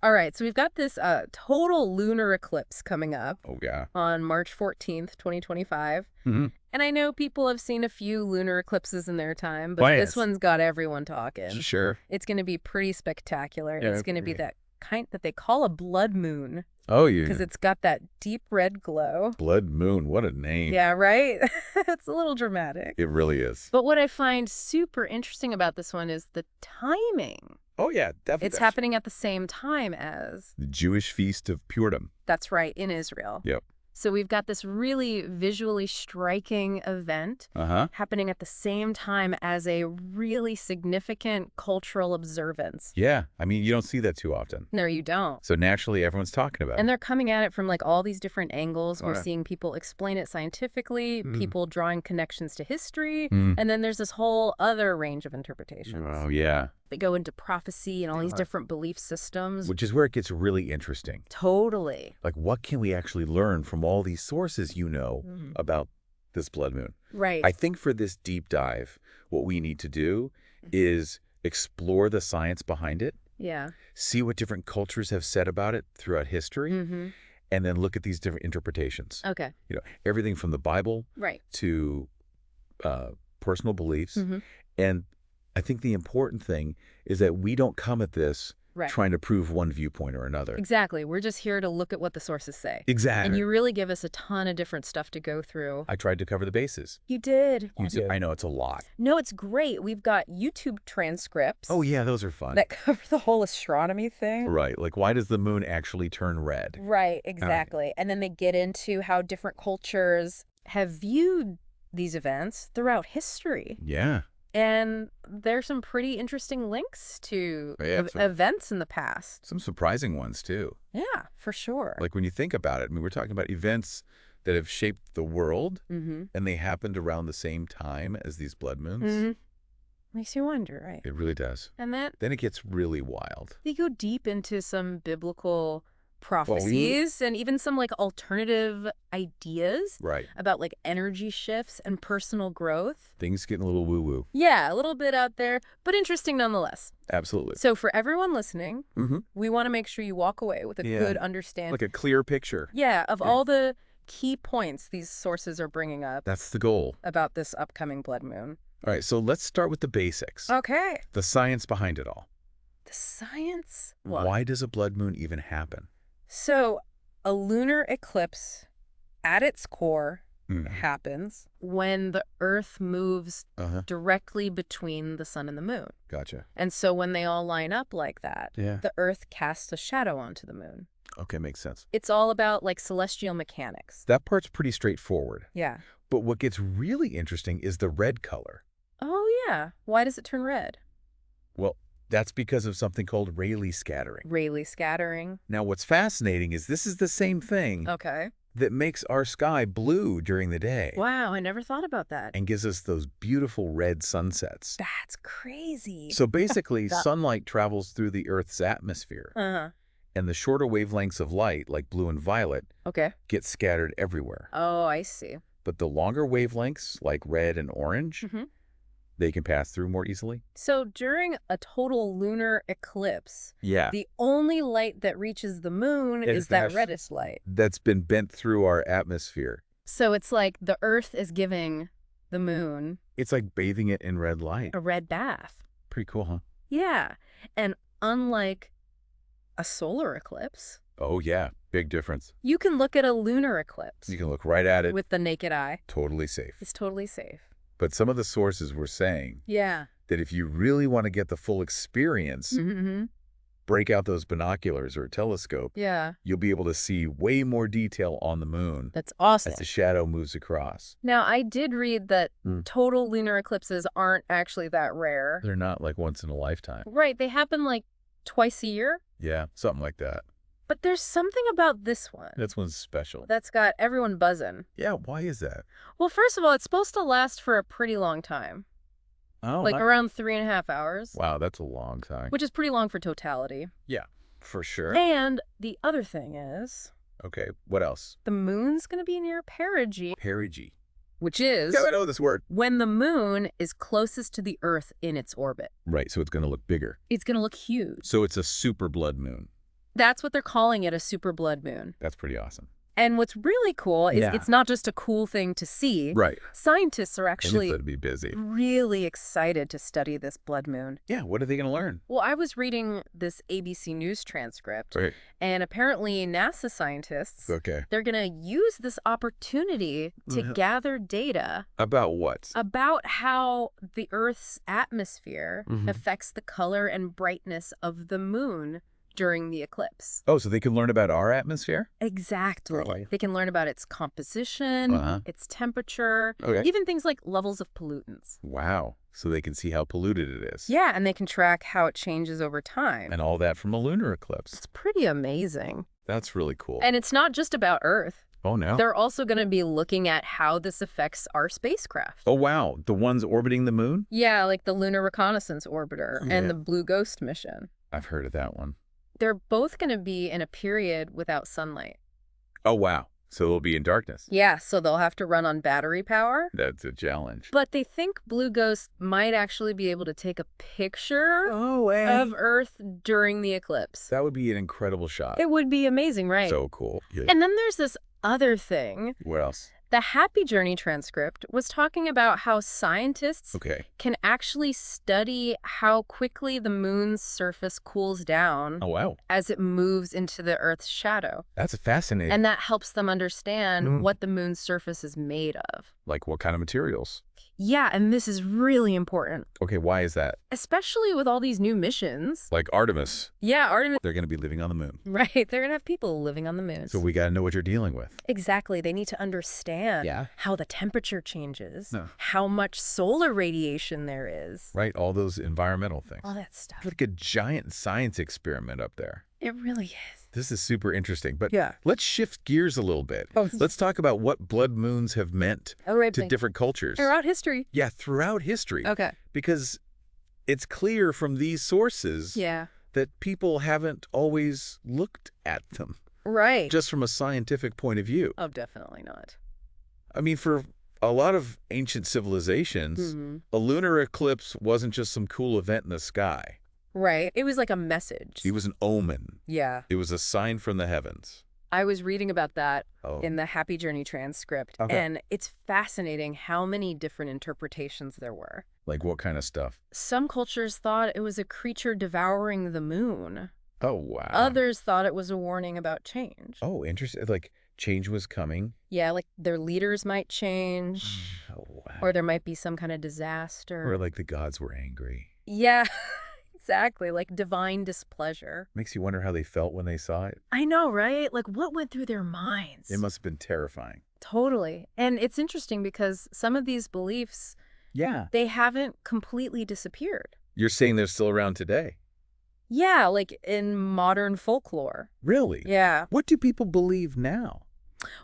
All right, so we've got this total lunar eclipse coming up Oh, yeah. on March 14th, 2025. Mm-hmm. And I know people have seen a few lunar eclipses in their time, but Why this is? one's got everyone talking. Sure. It's going to be pretty spectacular. Yeah, It's going to be agree. that kind that they call a blood moon Oh, because yeah. it's got that deep red glow. Blood Moon. What a name. Yeah, right? It's a little dramatic. It really is. But what I find super interesting about this one is the timing. Oh, yeah. Definitely. It's happening at the same time as... The Jewish Feast of Purim. That's right, in Israel. Yep. So we've got this really visually striking event happening at the same time as a really significant cultural observance. Yeah. I mean, you don't see that too often. No, you don't. So naturally, everyone's talking about And it. they're coming at it from like all these different angles. Oh, We're yeah. seeing people explain it scientifically, people drawing connections to history, Mm. and then there's this whole other range of interpretations. Oh, yeah. They go into prophecy and all these different belief systems. Which is where it gets really interesting. Totally. Like, what can we actually learn from all these sources about this blood moon? Right. I think for this deep dive, what we need to do is explore the science behind it, Yeah. see what different cultures have said about it throughout history, and then look at these different interpretations. Okay. You know, everything from the Bible Right. to personal beliefs. And I think the important thing is that we don't come at this Right. trying to prove one viewpoint or another. Exactly. We're just here to look at what the sources say. Exactly. And you really give us a ton of different stuff to go through. I tried to cover the bases. You did. I know it's a lot. No, it's great. We've got YouTube transcripts. Oh, yeah, those are fun. That cover the whole astronomy thing. Right. Like, why does the moon actually turn red? Right, exactly. And then they get into how different cultures have viewed these events throughout history. Yeah. And there's some pretty interesting links to Yeah, events in the past. Some surprising ones, too. Yeah, for sure. Like, when you think about it, I mean, we're talking about events that have shaped the world, and they happened around the same time as these blood moons. Makes you wonder, right? It really does. And then Then it gets really wild. they go deep into some biblical prophecies and even some like alternative ideas Right. about like energy shifts and personal growth. Things getting a little woo-woo. Yeah, a little bit out there, but interesting nonetheless. Absolutely. So for everyone listening, we want to make sure you walk away with a good understanding. Like a clear picture. Yeah, of all the key points these sources are bringing up That's the goal. about this upcoming blood moon. All right, so let's start with the basics. Okay. The science behind it all. The science? Why does a blood moon even happen? So, a lunar eclipse, at its core, happens when the Earth moves directly between the sun and the moon. Gotcha. And so when they all line up like that, Yeah. the Earth casts a shadow onto the moon. Okay, makes sense. It's all about, like, celestial mechanics. That part's pretty straightforward. Yeah. But what gets really interesting is the red color. Oh, yeah. Why does it turn red? Well, that's because of something called Rayleigh scattering. Rayleigh scattering. Now, what's fascinating is this is the same thing Okay. that makes our sky blue during the day Wow, I never thought about that. and gives us those beautiful red sunsets. That's crazy. So basically, sunlight travels through the Earth's atmosphere, Uh-huh. and the shorter wavelengths of light, like blue and violet, Okay. get scattered everywhere. Oh, I see. But the longer wavelengths, like red and orange, they can pass through more easily. So during a total lunar eclipse, Yeah. the only light that reaches the moon is that reddish light. That's been bent through our atmosphere. So it's like the Earth is giving the moon It's like bathing it in red light. a red bath. Pretty cool, huh? Yeah. And unlike a solar eclipse, Oh, yeah. Big difference. you can look at a lunar eclipse You can look right at it. with the naked eye. Totally safe. It's totally safe. But some of the sources were saying Yeah. that if you really want to get the full experience, break out those binoculars or a telescope, Yeah. you'll be able to see way more detail on the moon That's awesome. as the shadow moves across. Now, I did read that total lunar eclipses aren't actually that rare. They're not like once in a lifetime. Right. They happen like twice a year. Yeah, something like that. But there's something about this one This one's special. that's got everyone buzzing. Yeah, why is that? Well, first of all, it's supposed to last for a pretty long time. Oh, Like around 3.5 hours. wow, that's a long time. Which is pretty long for totality. Yeah, for sure. And the other thing is, Okay, what else? the moon's going to be near perigee, Perigee. which is Yeah, I know this word. when the moon is closest to the Earth in its orbit. Right, so it's going to look bigger. It's going to look huge. So it's a super blood moon. That's what they're calling it, a super blood moon. That's pretty awesome. And what's really cool is it's not just a cool thing to see. Right. Scientists are actually be busy. really excited to study this blood moon. Yeah, what are they going to learn? Well, I was reading this ABC News transcript, Right. and apparently NASA scientists, they're going to use this opportunity to gather data About what? about how the Earth's atmosphere affects the color and brightness of the moon during the eclipse. Oh, so they can learn about our atmosphere? Exactly. Really? They can learn about its composition, its temperature, even things like levels of pollutants. Wow. So they can see how polluted it is. Yeah, and they can track how it changes over time. And all that from a lunar eclipse. It's pretty amazing. That's really cool. And it's not just about Earth. Oh, no. They're also going to be looking at how this affects our spacecraft. Oh, wow. The ones orbiting the moon? Yeah, like the Lunar Reconnaissance Orbiter and the Blue Ghost mission. I've heard of that one. They're both going to be in a period without sunlight. Oh, wow. So they'll be in darkness. Yeah, so they'll have to run on battery power. That's a challenge. But they think Blue Ghost might actually be able to take a picture of Earth during the eclipse. That would be an incredible shot. It would be amazing, right? So cool. Yeah. And then there's this other thing. What else? The Happy Journey transcript was talking about how scientists can actually study how quickly the moon's surface cools down as it moves into the Earth's shadow. That's fascinating. And that helps them understand what the moon's surface is made of. Like what kind of materials? Yeah, and this is really important. Okay, why is that? Especially with all these new missions. Like Artemis. Yeah, Artemis. They're going to be living on the moon. Right, they're going to have people living on the moon. So we got to know what you're dealing with. Exactly. They need to understand how the temperature changes, how much solar radiation there is. Right, all those environmental things. All that stuff. It's like a giant science experiment up there. It really is. This is super interesting, but let's shift gears a little bit. Let's talk about what blood moons have meant to different cultures. Throughout history. Yeah, throughout history. Okay. Because it's clear from these sources that people haven't always looked at them. Right. Just from a scientific point of view. Oh, definitely not. I mean, for a lot of ancient civilizations, a lunar eclipse wasn't just some cool event in the sky. Right. It was like a message. It was an omen. Yeah. It was a sign from the heavens. I was reading about that in the Happy Journey transcript, and it's fascinating how many different interpretations there were. Like what kind of stuff? Some cultures thought it was a creature devouring the moon. Oh, wow. Others thought it was a warning about change. Oh, interesting. Like change was coming? Yeah, like their leaders might change. Oh, wow. Or there might be some kind of disaster. Or like the gods were angry. Yeah. Exactly, like divine displeasure. Makes you wonder how they felt when they saw it. I know, right? Like what went through their minds? It must have been terrifying. Totally. And it's interesting because some of these beliefs, they haven't completely disappeared. You're saying they're still around today? Yeah, like in modern folklore. Really? Yeah. What do people believe now?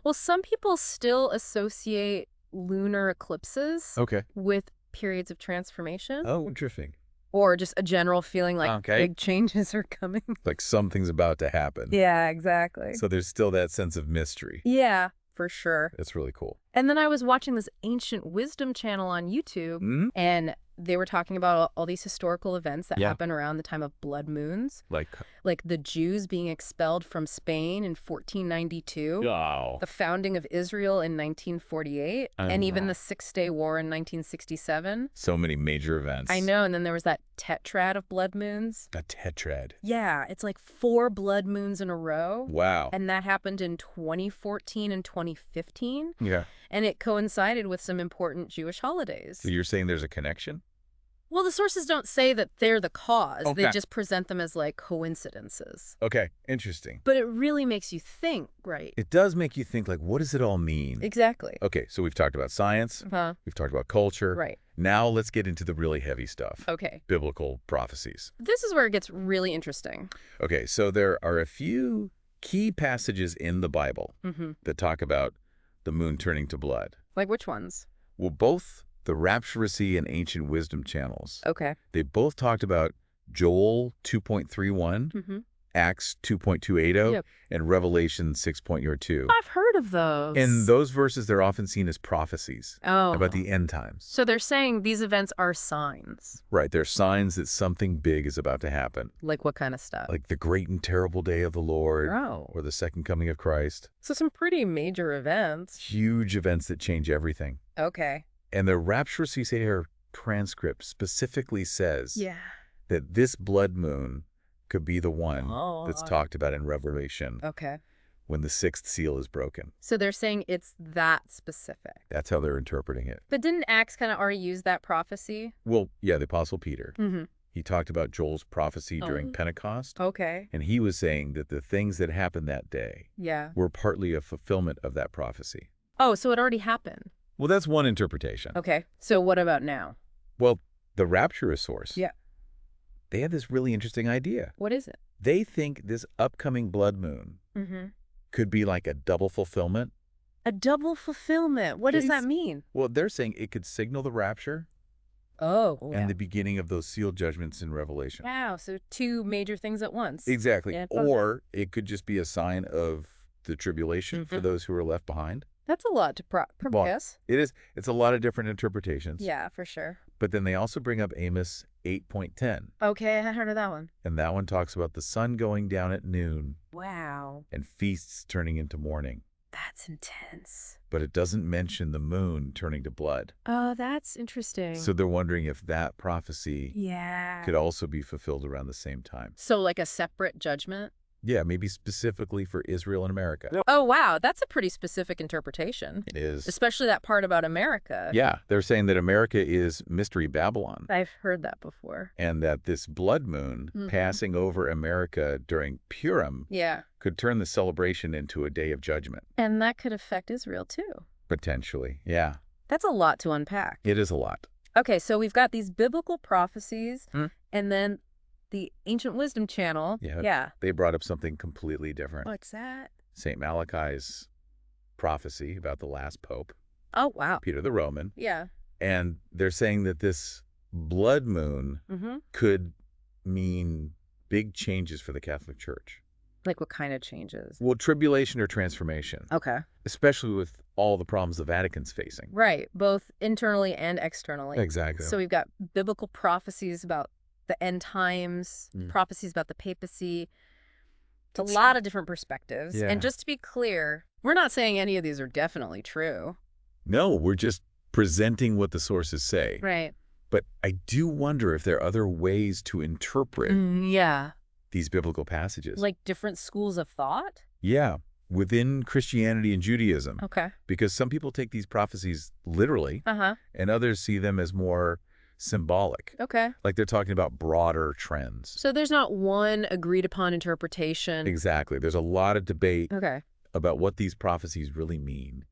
Well, some people still associate lunar eclipses with periods of transformation. Oh, interesting. Or just a general feeling like big changes are coming. Like something's about to happen. Yeah, exactly. So there's still that sense of mystery. Yeah, for sure. That's really cool. And then I was watching this Ancient Wisdom channel on YouTube, and they were talking about all these historical events that happen around the time of blood moons. Like the Jews being expelled from Spain in 1492. Oh. The founding of Israel in 1948. And even the Six-Day War in 1967. So many major events. I know. And then there was that tetrad of blood moons. A tetrad. Yeah. It's like 4 blood moons in a row. Wow. And that happened in 2014 and 2015. Yeah. And it coincided with some important Jewish holidays. So you're saying there's a connection? Well, the sources don't say that they're the cause. They just present them as, like, coincidences. Okay, interesting. But it really makes you think, right? It does make you think, like, what does it all mean? Exactly. Okay, so we've talked about science. We've talked about culture. Right. Now let's get into the really heavy stuff. Okay. Biblical prophecies. This is where it gets really interesting. Okay, so there are a few key passages in the Bible that talk about the moon turning to blood. Like which ones? Well, both the Rapturacy and Ancient Wisdom channels. Okay. They both talked about Joel 2.31 Acts 2.280 Yep. and Revelation 6.2. I've heard of those. In those verses, they're often seen as prophecies about Oh. the end times. So they're saying these events are signs. Right. They're signs that something big is about to happen. Like what kind of stuff? Like the great and terrible day of the Lord Oh. or the second coming of Christ. So some pretty major events. Huge events that change everything. Okay. And the Rapture Caesarea transcript specifically says Yeah. that this blood moon could be the one that's Oh. talked about in Revelation Okay. when the sixth seal is broken. So they're saying it's that specific. That's how they're interpreting it. But didn't Acts kind of already use that prophecy? Well, yeah, the Apostle Peter. Mm-hmm. He talked about Joel's prophecy during Oh. Pentecost. Okay. And he was saying that the things that happened that day Yeah. were partly a fulfillment of that prophecy. Oh, so it already happened. Well, that's one interpretation. Okay. So what about now? Well, the rapturous source, Yeah. they have this really interesting idea. What is it? They think this upcoming blood moon Mm-hmm. could be like a double fulfillment. A double fulfillment. What does that Is- mean? Well, they're saying it could signal the rapture Oh. and the beginning of those sealed judgments in Revelation. Wow. So two major things at once. Exactly. Yeah, Or it could just be a sign of the tribulation for Mhm. those who are left behind. That's a lot to Well, guess. it is. It's a lot of different interpretations. Yeah, for sure. But then they also bring up Amos 8.10. Okay, I heard of that one. And that one talks about the sun going down at noon Wow. and feasts turning into mourning. That's intense. But it doesn't mention the moon turning to blood. Oh, that's interesting. So they're wondering if that prophecy yeah. could also be fulfilled around the same time. So like a separate judgment? Yeah, maybe specifically for Israel and America. Oh, wow. That's a pretty specific interpretation. It is. Especially that part about America. Yeah, they're saying that America is Mystery Babylon. I've heard that before. And that this blood moon Mhm. passing over America during Purim Yeah. could turn the celebration into a day of judgment. And that could affect Israel, too. Potentially, yeah. That's a lot to unpack. It is a lot. Okay, so we've got these biblical prophecies, Hmm. and then the Ancient Wisdom Channel. Yeah. Yeah. They brought up something completely different. What's that? St. Malachi's prophecy about the last pope, Oh, wow. Peter the Roman. Yeah. And they're saying that this blood moon Mm-hmm. could mean big changes for the Catholic Church. Like what kind of changes? Well, tribulation or transformation, Okay. especially with all the problems the Vatican's facing. Right. Both internally and externally. Exactly. So we've got biblical prophecies about the end times, prophecies about the papacy. It's a lot of different perspectives. Yeah. And just to be clear, we're not saying any of these are definitely true. No, we're just presenting what the sources say. Right. But I do wonder if there are other ways to interpret Yeah. these biblical passages. Like different schools of thought? Yeah, within Christianity and Judaism. Okay. Because some people take these prophecies literally, Uh-huh. and others see them as more symbolic. Okay. Like they're talking about broader trends. So there's not one agreed upon interpretation. Exactly. There's a lot of debate Okay. about what these prophecies really mean.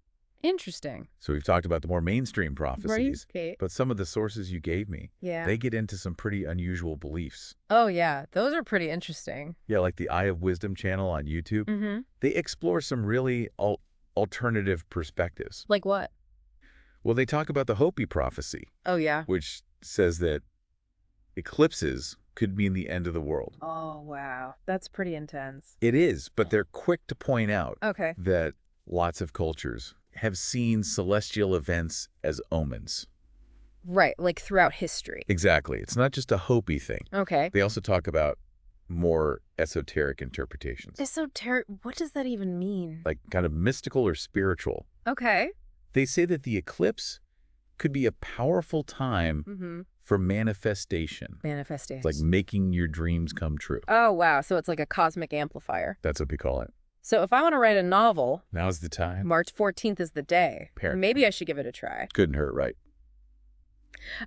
Interesting. So we've talked about the more mainstream prophecies, Okay. but some of the sources you gave me, Yeah. they get into some pretty unusual beliefs. Oh, yeah. Those are pretty interesting. Yeah, like the Eye of Wisdom channel on YouTube. Mm-hmm. They explore some really alternative perspectives. Like what? Well, they talk about the Hopi prophecy, Oh, yeah. which says that eclipses could mean the end of the world. Oh, wow. That's pretty intense. It is, but they're quick to point out Okay. that lots of cultures have seen celestial events as omens. Right. Like throughout history. Exactly. It's not just a Hopi thing. Okay. They also talk about more esoteric interpretations, Esoteric. What does that even mean? like kind of mystical or spiritual. Okay. They say that the eclipse could be a powerful time Mm-hmm. for manifestation. Manifestations. Like making your dreams come true. Oh, wow. So it's like a cosmic amplifier. That's what we call it. So if I want to write a novel, Now's the time. March 14th is the day. Perfect. Maybe I should give it a try. Couldn't hurt, right?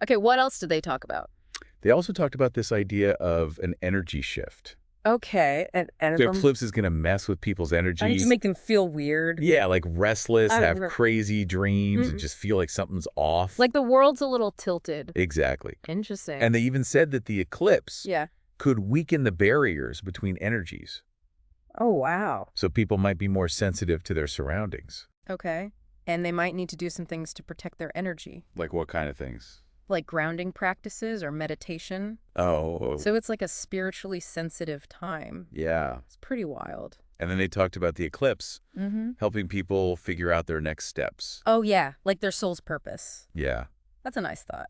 Okay, what else did they talk about? They also talked about this idea of an energy shift. Okay, and The eclipse is going to mess with people's energy. just make them feel weird. Yeah, like restless, have re- crazy dreams, and just feel like something's off. Like the world's a little tilted. Exactly. Interesting. And they even said that the eclipse yeah. could weaken the barriers between energies. Oh, wow. So people might be more sensitive to their surroundings. Okay. And they might need to do some things to protect their energy. Like what kind of things? Like grounding practices or meditation. Oh. So it's like a spiritually sensitive time. Yeah. It's pretty wild. And then they talked about the eclipse, helping people figure out their next steps. Oh, yeah, like their soul's purpose. Yeah. That's a nice thought.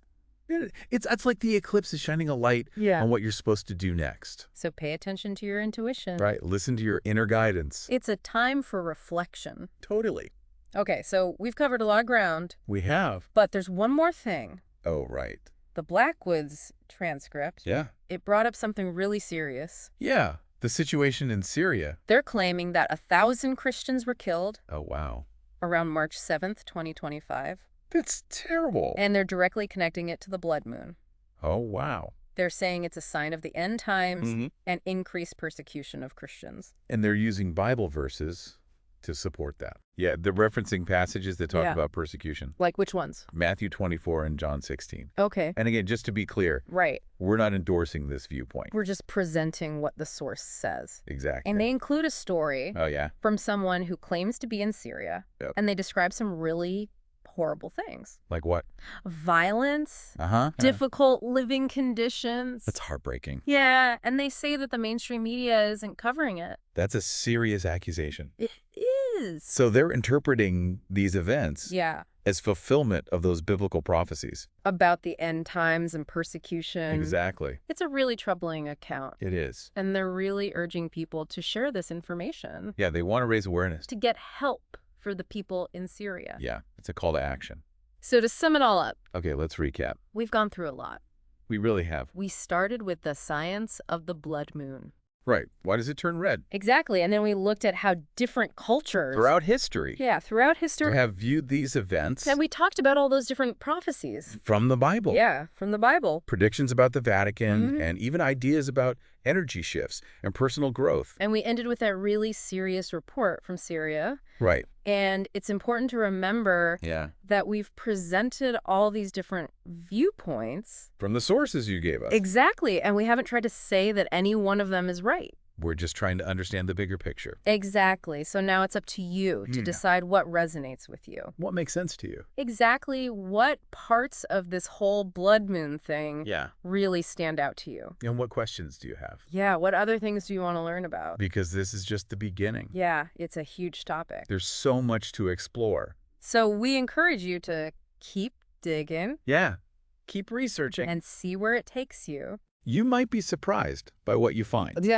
It's like the eclipse is shining a light on what you're supposed to do next. So pay attention to your intuition. Right. Listen to your inner guidance. It's a time for reflection. Totally. Okay, so we've covered a lot of ground. We have. But there's one more thing. Oh, right. The Blackwoods transcript. Yeah. It brought up something really serious. Yeah. The situation in Syria. They're claiming that 1,000 Christians were killed. Oh, wow. Around March 7th, 2025. That's terrible. And they're directly connecting it to the blood moon. Oh, wow. They're saying it's a sign of the end times and increased persecution of Christians. And they're using Bible verses to support that. Yeah, they're referencing passages that talk about persecution. Like which ones? Matthew 24 and John 16. Okay. And again, just to be clear, we're not endorsing this viewpoint. We're just presenting what the source says. Exactly. And they include a story from someone who claims to be in Syria. And they describe some really horrible things. Like what? Violence, difficult living conditions. That's heartbreaking. Yeah, and they say that the mainstream media isn't covering it. That's a serious accusation. It is. So they're interpreting these events as fulfillment of those biblical prophecies. About the end times and persecution. Exactly. It's a really troubling account. It is. And they're really urging people to share this information. Yeah, they want to raise awareness. To get help for the people in Syria. Yeah, it's a call to action. So to sum it all up. Okay, let's recap. We've gone through a lot. We really have. We started with the science of the blood moon. Right. Why does it turn red? Exactly. And then we looked at how different cultures. Throughout history. Yeah, throughout history. Have viewed these events. And we talked about all those different prophecies. From the Bible. Yeah, from the Bible. Predictions about the Vatican and even ideas about energy shifts and personal growth. And we ended with that really serious report from Syria. Right. And it's important to remember that we've presented all these different viewpoints. From the sources you gave us. Exactly. And we haven't tried to say that any one of them is right. We're just trying to understand the bigger picture. Exactly. So now it's up to you to decide what resonates with you. What makes sense to you? Exactly what parts of this whole blood moon thing really stand out to you. And what questions do you have? Yeah, what other things do you want to learn about? Because this is just the beginning. Yeah, it's a huge topic. There's so much to explore. So we encourage you to keep digging. Yeah, keep researching. And see where it takes you. You might be surprised by what you find. Yeah.